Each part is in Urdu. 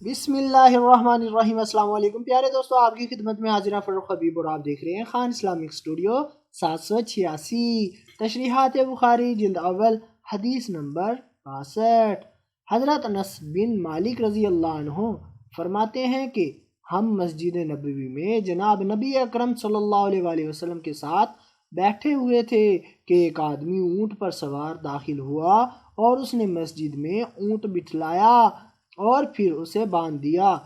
بسم اللہ الرحمن الرحیم۔ السلام علیکم پیارے دوستو، آپ کی خدمت میں حاضر فاروق حبیب اور آپ دیکھ رہے ہیں خان اسلامک اسٹوڈیو 786 تشریحات بخاری جلد اول حدیث نمبر 62۔ حضرت انس بن مالک رضی اللہ عنہ فرماتے ہیں کہ ہم مسجد نبوی میں جناب نبی اکرم صلی اللہ علیہ وآلہ وسلم کے ساتھ بیٹھے ہوئے تھے کہ ایک آدمی اونٹ پر سوار داخل ہوا اور اس نے مسجد میں اونٹ بٹھلایا اور پھر اسے باندھ دیا۔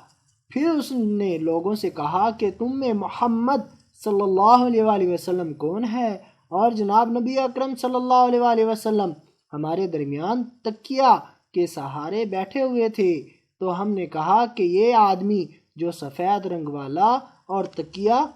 پھر اس نے لوگوں سے کہا کہ تم میں محمد صلی اللہ علیہ وآلہ وسلم کون ہے؟ اور جناب نبی اکرم صلی اللہ علیہ وآلہ وسلم ہمارے درمیان تکیہ کے سہارے بیٹھے ہوئے تھے، تو ہم نے کہا کہ یہ آدمی جو سفید رنگ والا اور تکیہ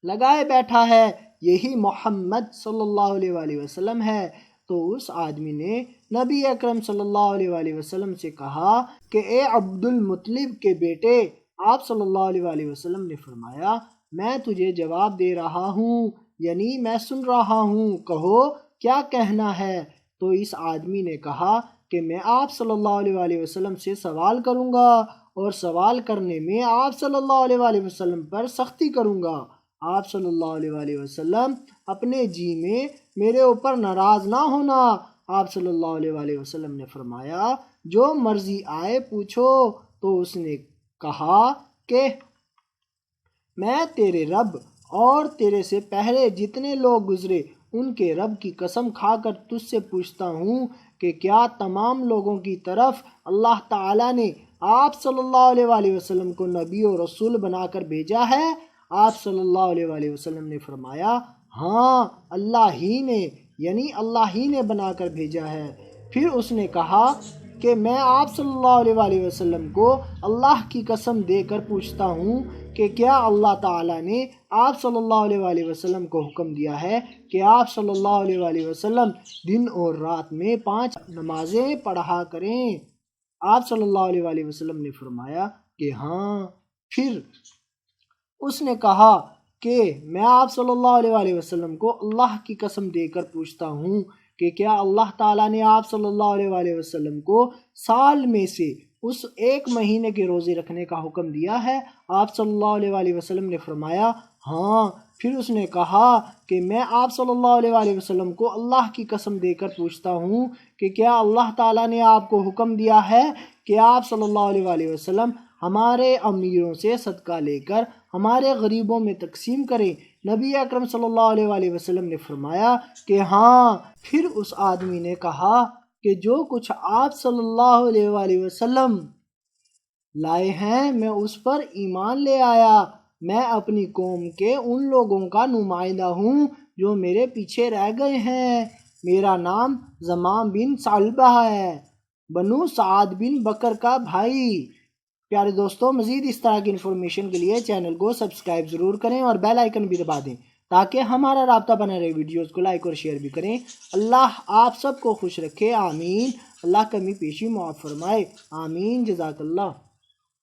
لگائے بیٹھا ہے یہی محمد صلی اللہ علیہ وآلہ وسلم ہے۔ تو اس آدمی نے نبی اکرم صلی اللہ علیہ وآلہ وسلم سے کہا کہ اے عبد المطلب کے بیٹے، آپ صلی اللہ علیہ وآلہ وسلم نے فرمایا میں تجھے جواب دے رہا ہوں، یعنی میں سن رہا ہوں، کہو کیا کہنا ہے؟ تو اس آدمی نے کہا کہ میں آپ صلی اللہ علیہ وآلہ وسلم سے سوال کروں گا اور سوال کرنے میں آپ صلی اللہ علیہ وآلہ وسلم پر سختی کروں گا۔ آپ صلی اللہ علیہ وآلہ وسلم اپنے جی میں میرے اوپر ناراض نہ ہونا۔ آپ صلی اللہ علیہ وآلہ وسلم نے فرمایا جو مرضی آئے پوچھو۔ تو اس نے کہا کہ میں تیرے رب اور تیرے سے پہلے جتنے لوگ گزرے ان کے رب کی قسم کھا کر تجھ سے پوچھتا ہوں کہ کیا تمام لوگوں کی طرف اللہ تعالیٰ نے آپ صلی اللہ علیہ وآلہ وسلم کو نبی و رسول بنا کر بھیجا ہے؟ آپ صلی اللہ علیہ وآلہ وسلم نے فرمایا ہاں، اللہ ہی نے، یعنی اللہ ہی نے بنا کر بھیجا ہے۔ پھر اس نے کہا کہ میں آپ صلی اللہ علیہ وآلہ وسلم کو اللہ کی قسم دے کر پوچھتا ہوں کہ کیا اللہ تعالیٰ نے آپ صلی اللہ علیہ وآلہ وسلم کو حکم دیا ہے کہ آپ صلی اللہ علیہ وآلہ وسلم دن اور رات میں 5 نمازیں پڑھا کریں؟ آپ صلی اللہ علیہ وآلہ وسلم نے فرمایا کہ ہاں۔ پھر اس نے کہا کہ میں آپ صلی اللہ علیہ وآلہ وسلم کو اللہ کی قسم دے کر پوچھتا ہوں کہ کیا اللہ تعالیٰ نے آپ صلی اللہ علیہ وآلہ وسلم کو سال میں سے اس ایک مہینے کے روزے رکھنے کا حکم دیا ہے؟ آپ صلی اللہ علیہ وآلہ وسلم نے فرمایا ہاں۔ پھر اس نے کہا کہ میں آپ صلی اللہ علیہ وآلہ وسلم کو اللہ کی قسم دے کر پوچھتا ہوں کہ کیا اللہ تعالیٰ نے آپ کو حکم دیا ہے کہ آپ صلی اللہ علیہ وآلہ وسلم ہمارے امیروں سے صدقہ لے کر ہمارے غریبوں میں تقسیم کریں؟ نبی اکرم صلی اللہ علیہ وآلہ وسلم نے فرمایا کہ ہاں۔ پھر اس آدمی نے کہا کہ جو کچھ آپ صلی اللہ علیہ وآلہ وسلم لائے ہیں میں اس پر ایمان لے آیا۔ میں اپنی قوم کے ان لوگوں کا نمائندہ ہوں جو میرے پیچھے رہ گئے ہیں۔ میرا نام زمام بن ثعلبہ ہے، بنو سعد بن بکر کا بھائی۔ پیارے دوستو، مزید اس طرح کی انفارمیشن کے لیے چینل کو سبسکرائب ضرور کریں اور بیل آئیکن بھی دبا دیں تاکہ ہمارا رابطہ بنا رہے۔ ویڈیوز کو لائک اور شیئر بھی کریں۔ اللہ آپ سب کو خوش رکھے، آمین۔ اللہ کمی پیشی معاف فرمائے، آمین۔ جزاک اللہ۔